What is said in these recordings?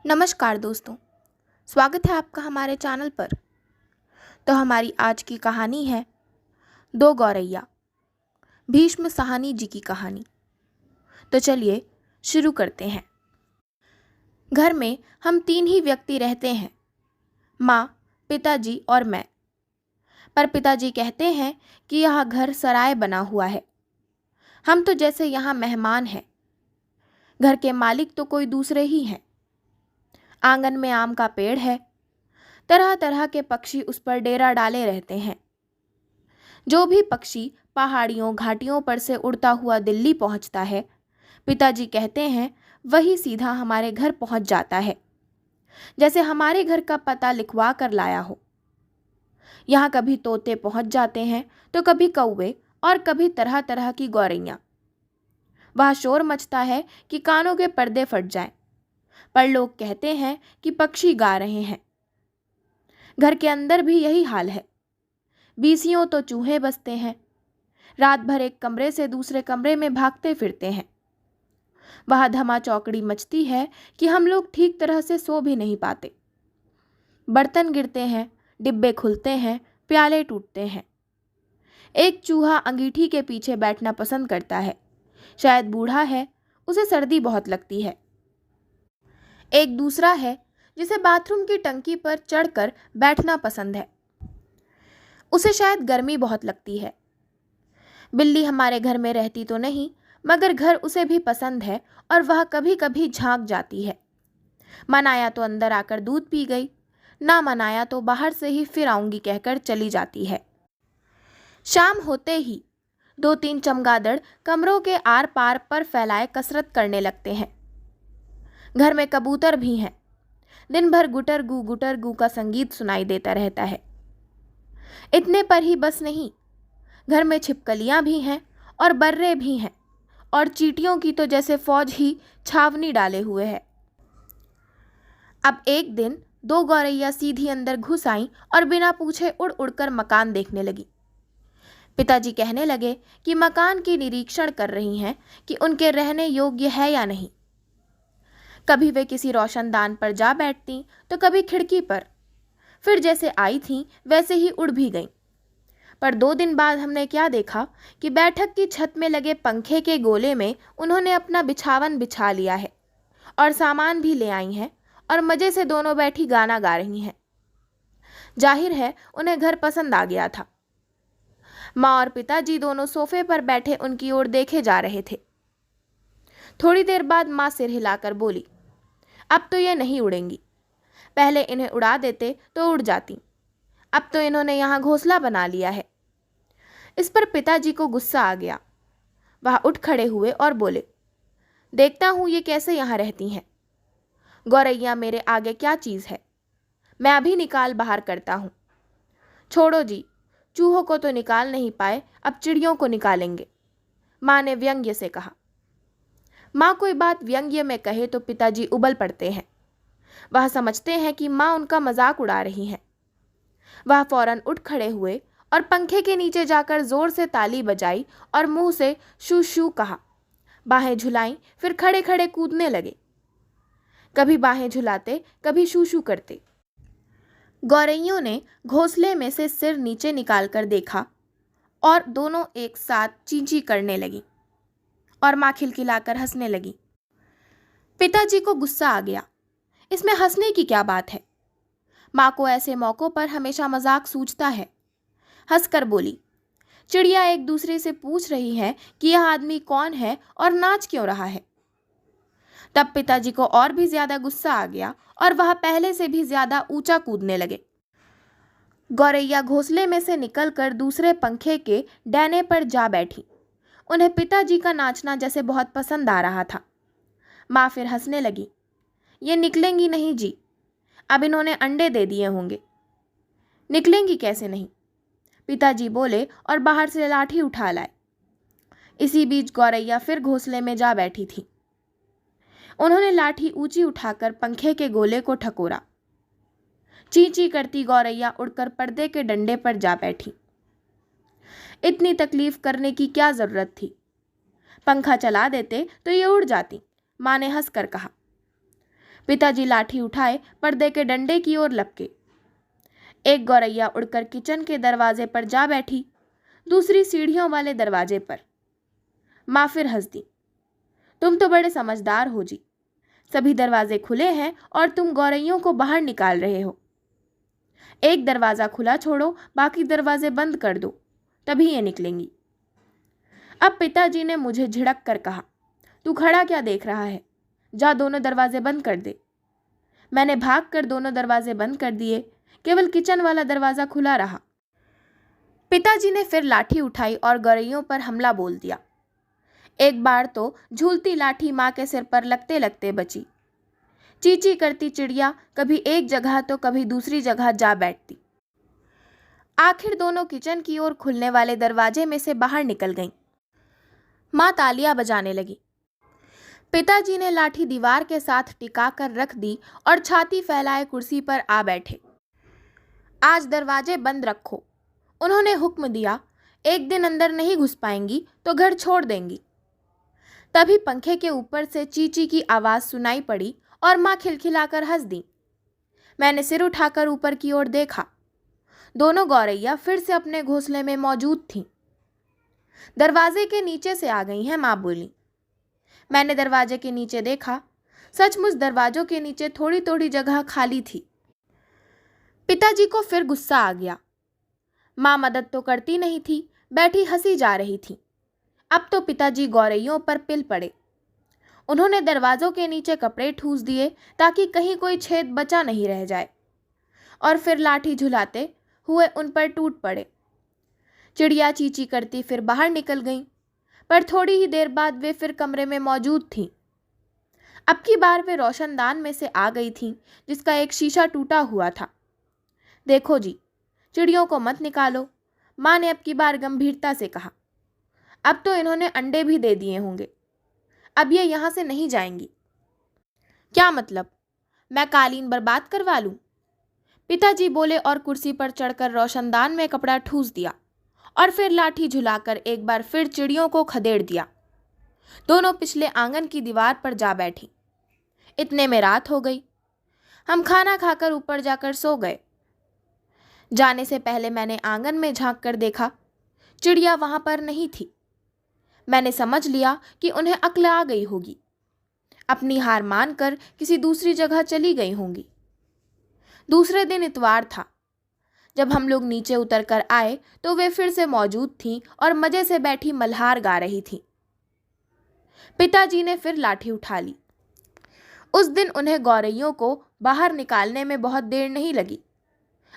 नमस्कार दोस्तों, स्वागत है आपका हमारे चैनल पर। तो हमारी आज की कहानी है दो गौरैया, भीष्म साहनी जी की कहानी। तो चलिए शुरू करते हैं। घर में हम तीन ही व्यक्ति रहते हैं, माँ, पिताजी और मैं। पर पिताजी कहते हैं कि यह घर सराय बना हुआ है। हम तो जैसे यहाँ मेहमान हैं। घर के मालिक तो कोई दूसरे ही हैं। आंगन में आम का पेड़ है। तरह तरह के पक्षी उस पर डेरा डाले रहते हैं। जो भी पक्षी पहाड़ियों घाटियों पर से उड़ता हुआ दिल्ली पहुंचता है, पिताजी कहते हैं वही सीधा हमारे घर पहुंच जाता है, जैसे हमारे घर का पता लिखवा कर लाया हो। यहाँ कभी तोते पहुंच जाते हैं तो कभी कौवे और कभी तरह तरह की गौरैया। वहाँ शोर मचता है कि कानों के पर्दे फट जाएं, पर लोग कहते हैं कि पक्षी गा रहे हैं। घर के अंदर भी यही हाल है। बीसियों तो चूहे बसते हैं, रात भर एक कमरे से दूसरे कमरे में भागते फिरते हैं। वह धमा चौकड़ी मचती है कि हम लोग ठीक तरह से सो भी नहीं पाते। बर्तन गिरते हैं, डिब्बे खुलते हैं, प्याले टूटते हैं। एक चूहा अंगीठी के पीछे बैठना पसंद करता है। शायद बूढ़ा है, उसे सर्दी बहुत लगती है। एक दूसरा है जिसे बाथरूम की टंकी पर चढ़कर बैठना पसंद है, उसे शायद गर्मी बहुत लगती है। बिल्ली हमारे घर में रहती तो नहीं, मगर घर उसे भी पसंद है और वह कभी कभी झांक जाती है। मनाया तो अंदर आकर दूध पी गई, ना मनाया तो बाहर से ही फिर आऊंगी कहकर चली जाती है। शाम होते ही दो तीन चमगादड़ कमरों के आर पार पर फैलाए कसरत करने लगते हैं। घर में कबूतर भी हैं। दिन भर गुटर गू का संगीत सुनाई देता रहता है। इतने पर ही बस नहीं, घर में छिपकलियां भी हैं और बर्रे भी हैं, और चींटियों की तो जैसे फौज ही छावनी डाले हुए है। अब एक दिन दो गौरैया सीधी अंदर घुस आईं और बिना पूछे उड़ उड़कर मकान देखने लगी। पिताजी कहने लगे कि मकान की निरीक्षण कर रही हैं कि उनके रहने योग्य है या नहीं। कभी वे किसी रोशनदान पर जा बैठती तो कभी खिड़की पर, फिर जैसे आई थीं वैसे ही उड़ भी गईं। पर 2 दिन बाद हमने क्या देखा कि बैठक की छत में लगे पंखे के गोले में उन्होंने अपना बिछावन बिछा लिया है और सामान भी ले आई हैं और मज़े से दोनों बैठी गाना गा रही हैं। जाहिर है उन्हें घर पसंद आ गया था। माँ और पिताजी दोनों सोफे पर बैठे उनकी ओर देखे जा रहे थे। थोड़ी देर बाद माँ सिर हिलाकर बोली, अब तो ये नहीं उड़ेंगी। पहले इन्हें उड़ा देते तो उड़ जाती, अब तो इन्होंने यहाँ घोंसला बना लिया है। इस पर पिताजी को गुस्सा आ गया। वह उठ खड़े हुए और बोले, देखता हूँ ये कैसे यहाँ रहती हैं। गौरैया मेरे आगे क्या चीज़ है, मैं अभी निकाल बाहर करता हूँ। छोड़ो जी, चूहों को तो निकाल नहीं पाए, अब चिड़ियों को निकालेंगे, माँ ने व्यंग्य से कहा। माँ कोई बात व्यंग्य में कहे तो पिताजी उबल पड़ते हैं। वह समझते हैं कि माँ उनका मजाक उड़ा रही हैं। वह फौरन उठ खड़े हुए और पंखे के नीचे जाकर जोर से ताली बजाई और मुंह से शू शू कहा। बाहें झुलाईं, फिर खड़े खड़े कूदने लगे। कभी बाहें झुलाते, कभी शू शू करते। गौरैयों ने घोंसले में से सिर नीचे निकालकर देखा और दोनों एक साथ चींची करने लगी और माँ खिलखिलाकर हंसने लगी। पिताजी को गुस्सा आ गया। इसमें हंसने की क्या बात है? माँ को ऐसे मौक़ों पर हमेशा मजाक सूझता है। हंसकर बोली, चिड़िया एक दूसरे से पूछ रही हैं कि यह आदमी कौन है और नाच क्यों रहा है। तब पिताजी को और भी ज्यादा गुस्सा आ गया और वह पहले से भी ज्यादा ऊंचा कूदने लगे। गौरैया घोंसले में से निकलकर दूसरे पंखे के डैने पर जा बैठी। उन्हें पिताजी का नाचना जैसे बहुत पसंद आ रहा था। माँ फिर हंसने लगी, ये निकलेंगी नहीं जी, अब इन्होंने अंडे दे दिए होंगे। निकलेंगी कैसे नहीं, पिताजी बोले और बाहर से लाठी उठा लाए। इसी बीच गौरैया फिर घोंसले में जा बैठी थी। उन्होंने लाठी ऊंची उठाकर पंखे के गोले को ठकोरा। ची ची करती गौरैया उड़कर पर्दे के डंडे पर जा बैठी। इतनी तकलीफ करने की क्या जरूरत थी, पंखा चला देते तो ये उड़ जाती, माँ ने हंसकर कहा। पिताजी लाठी उठाए पर्दे के डंडे की ओर लपके। एक गौरैया उड़कर किचन के दरवाजे पर जा बैठी, दूसरी सीढ़ियों वाले दरवाजे पर। माँ फिर हंस दी। तुम तो बड़े समझदार हो जी, सभी दरवाजे खुले हैं और तुम गौरैयों को बाहर निकाल रहे हो। एक दरवाज़ा खुला छोड़ो, बाकी दरवाजे बंद कर दो, तभी ये निकलेंगी। अब पिताजी ने मुझे झिड़क कर कहा, तू खड़ा क्या देख रहा है, जा दोनों दरवाजे बंद कर दे। मैंने भाग कर दोनों दरवाजे बंद कर दिए, केवल किचन वाला दरवाज़ा खुला रहा। पिताजी ने फिर लाठी उठाई और गौरैयों पर हमला बोल दिया। एक बार तो झूलती लाठी माँ के सिर पर लगते लगते बची। चींची करती चिड़िया कभी एक जगह तो कभी दूसरी जगह जा बैठती। आखिर दोनों किचन की ओर खुलने वाले दरवाजे में से बाहर निकल गईं। माँ तालियां बजाने लगी। पिताजी ने लाठी दीवार के साथ टिका कर रख दी और छाती फैलाए कुर्सी पर आ बैठे। आज दरवाजे बंद रखो, उन्होंने हुक्म दिया। एक दिन अंदर नहीं घुस पाएंगी तो घर छोड़ देंगी। तभी पंखे के ऊपर से चींची की आवाज़ सुनाई पड़ी और माँ खिलखिलाकर हंस दी। मैंने सिर उठाकर ऊपर की ओर देखा। दोनों गौरैया फिर से अपने घोंसले में मौजूद थीं। दरवाजे के नीचे से आ गई हैं, माँ बोली। मैंने दरवाजे के नीचे देखा। सचमुच दरवाजों के नीचे थोड़ी थोड़ी जगह खाली थी। पिताजी को फिर गुस्सा आ गया। माँ मदद तो करती नहीं थी, बैठी हंसी जा रही थी। अब तो पिताजी गौरैयों पर पिल पड़े। उन्होंने दरवाजों के नीचे कपड़े ठूस दिए ताकि कहीं कोई छेद बचा नहीं रह जाए, और फिर लाठी झुलाते हुए उन पर टूट पड़े। चिड़िया चींची करती फिर बाहर निकल गईं, पर थोड़ी ही देर बाद वे फिर कमरे में मौजूद थीं। अब की बार वे रोशनदान में से आ गई थीं, जिसका एक शीशा टूटा हुआ था। देखो जी, चिड़ियों को मत निकालो, माँ ने अब की बार गंभीरता से कहा। अब तो इन्होंने अंडे भी दे दिए होंगे, अब ये यहाँ से नहीं जाएंगी। क्या मतलब, मैं कालीन बर्बाद करवा लूँ? पिताजी बोले और कुर्सी पर चढ़कर रोशनदान में कपड़ा ठूस दिया और फिर लाठी झुलाकर एक बार फिर चिड़ियों को खदेड़ दिया। दोनों पिछले आंगन की दीवार पर जा बैठी। इतने में रात हो गई। हम खाना खाकर ऊपर जाकर सो गए। जाने से पहले मैंने आंगन में झांक कर देखा, चिड़िया वहां पर नहीं थी। मैंने समझ लिया कि उन्हें अक्ल आ गई होगी, अपनी हार मानकर किसी दूसरी जगह चली गई होंगी। दूसरे दिन इतवार था। जब हम लोग नीचे उतर कर आए तो वे फिर से मौजूद थीं और मजे से बैठी मल्हार गा रही थीं। पिताजी ने फिर लाठी उठा ली। उस दिन उन्हें गौरैयों को बाहर निकालने में बहुत देर नहीं लगी।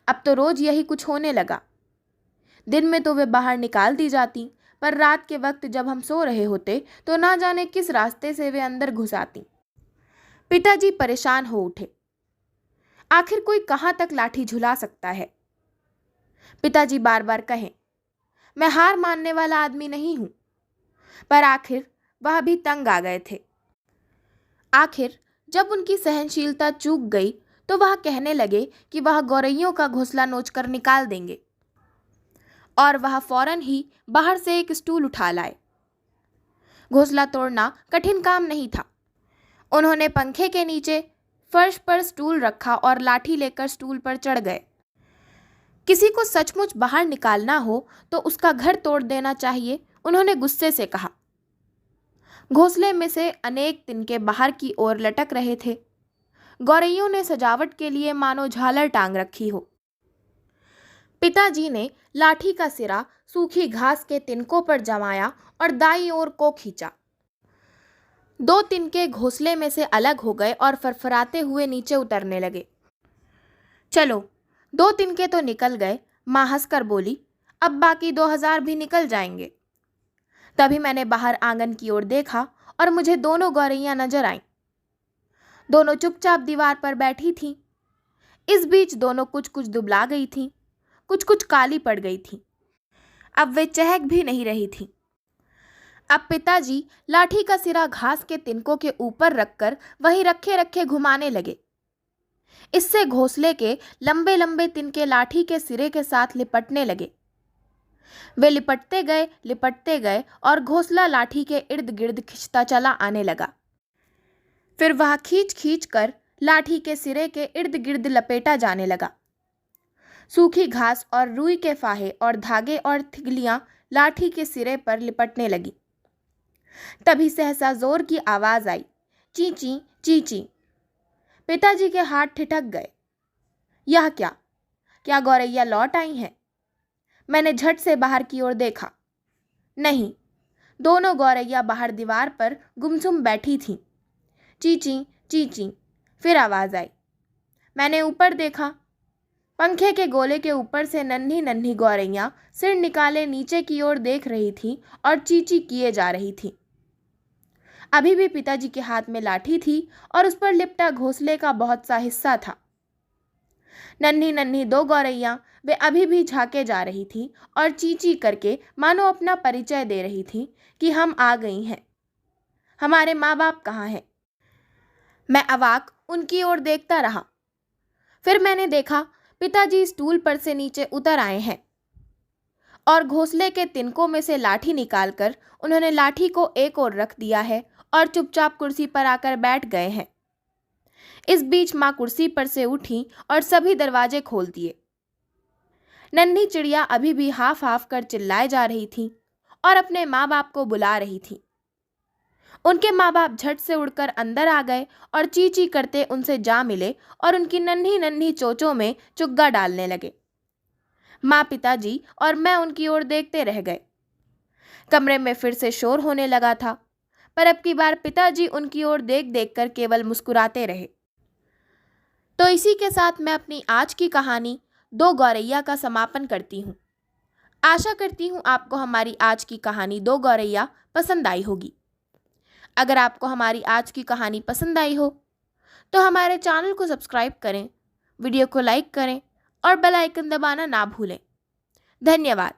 अब तो रोज यही कुछ होने लगा। दिन में तो वे बाहर निकाल दी जाती, पर रात के वक्त जब हम सो रहे होते तो ना जाने किस रास्ते से वे अंदर घुस आती। पिताजी परेशान हो उठे। आखिर कोई कहाँ तक लाठी झुला सकता है? पिताजी बार बार कहें, मैं हार मानने वाला आदमी नहीं हूं, पर आखिर वह भी तंग आ गए थे। आखिर जब उनकी सहनशीलता चूक गई तो वह कहने लगे कि वह गौरैयों का घोंसला नोचकर निकाल देंगे, और वह फौरन ही बाहर से एक स्टूल उठा लाए। घोंसला तोड़ना कठिन काम नहीं था। उन्होंने पंखे के नीचे फर्श पर स्टूल रखा और लाठी लेकर स्टूल पर चढ़ गए। किसी को सचमुच बाहर निकालना हो तो उसका घर तोड़ देना चाहिए, उन्होंने गुस्से से कहा। घोंसले में से अनेक तिनके बाहर की ओर लटक रहे थे। गौरैयों ने सजावट के लिए मानो झालर टांग रखी हो। पिताजी ने लाठी का सिरा सूखी घास के तिनकों पर जमाया और दाईं ओर को खींचा। दो तिनके घोंसले में से अलग हो गए और फरफराते हुए नीचे उतरने लगे। चलो, 2 तिनके तो निकल गए, माँ हंसकर बोली। अब बाकी 2000 भी निकल जाएंगे। तभी मैंने बाहर आंगन की ओर देखा और मुझे दोनों गौरैया नजर आईं। दोनों चुपचाप दीवार पर बैठी थीं। इस बीच दोनों कुछ कुछ दुबला गई थीं, कुछ कुछ काली पड़ गई थीं। अब वे चहक भी नहीं रही थीं। अब पिताजी लाठी का सिरा घास के तिनकों के ऊपर रखकर वहीं रखे रखे घुमाने लगे। इससे घोंसले के लंबे लंबे तिनके लाठी के सिरे के साथ लिपटने लगे। वे लिपटते गए और घोंसला लाठी के इर्द गिर्द खिंचता चला आने लगा। फिर वह खींच खींच कर लाठी के सिरे के इर्द गिर्द लपेटा जाने लगा। सूखी घास और रुई के फाहे और धागे और थिगलियां लाठी के सिरे पर लिपटने लगी। तभी सहसा जोर की आवाज आई, चींची चींची। पिताजी के हाथ ठिठक गए। यह क्या? क्या गौरैया लौट आई हैं? मैंने झट से बाहर की ओर देखा। नहीं, दोनों गौरैया बाहर दीवार पर गुमसुम बैठी थीं। चींची चींची फिर आवाज आई। मैंने ऊपर देखा। पंखे के गोले के ऊपर से नन्ही नन्ही गौरैया सिर निकाले नीचे की ओर देख रही थी और चींची किए जा रही थी। अभी भी पिताजी के हाथ में लाठी थी और उस पर लिपटा घोंसले का बहुत सा हिस्सा था। नन्ही नन्ही दो गौरैया वे अभी भी झांके जा रही थी और चींची करके मानो अपना परिचय दे रही थी कि हम आ गई हैं। हमारे माँ बाप कहाँ हैं? मैं अवाक उनकी ओर देखता रहा। फिर मैंने देखा पिताजी स्टूल पर से नीचे उतर आए हैं और घोंसले के तिनकों में से लाठी निकालकर उन्होंने लाठी को एक ओर रख दिया है और चुपचाप कुर्सी पर आकर बैठ गए हैं। इस बीच माँ कुर्सी पर से उठी और सभी दरवाजे खोल दिए। नन्ही चिड़िया अभी भी हाफ हाफ कर चिल्लाए जा रही थी और अपने माँ बाप को बुला रही थी। उनके माँ बाप झट से उड़कर अंदर आ गए और ची ची करते उनसे जा मिले और उनकी नन्ही नन्ही चोंचों में चुग्गा डालने लगे। माँ, पिताजी और मैं उनकी ओर देखते रह गए। कमरे में फिर से शोर होने लगा था, पर अब की बार पिताजी उनकी ओर देख देख कर केवल मुस्कुराते रहे। तो इसी के साथ मैं अपनी आज की कहानी दो गौरैया का समापन करती हूँ। आशा करती हूँ आपको हमारी आज की कहानी दो गौरैया पसंद आई होगी। अगर आपको हमारी आज की कहानी पसंद आई हो तो हमारे चैनल को सब्सक्राइब करें, वीडियो को लाइक करें और बेल आइकन दबाना ना भूलें। धन्यवाद।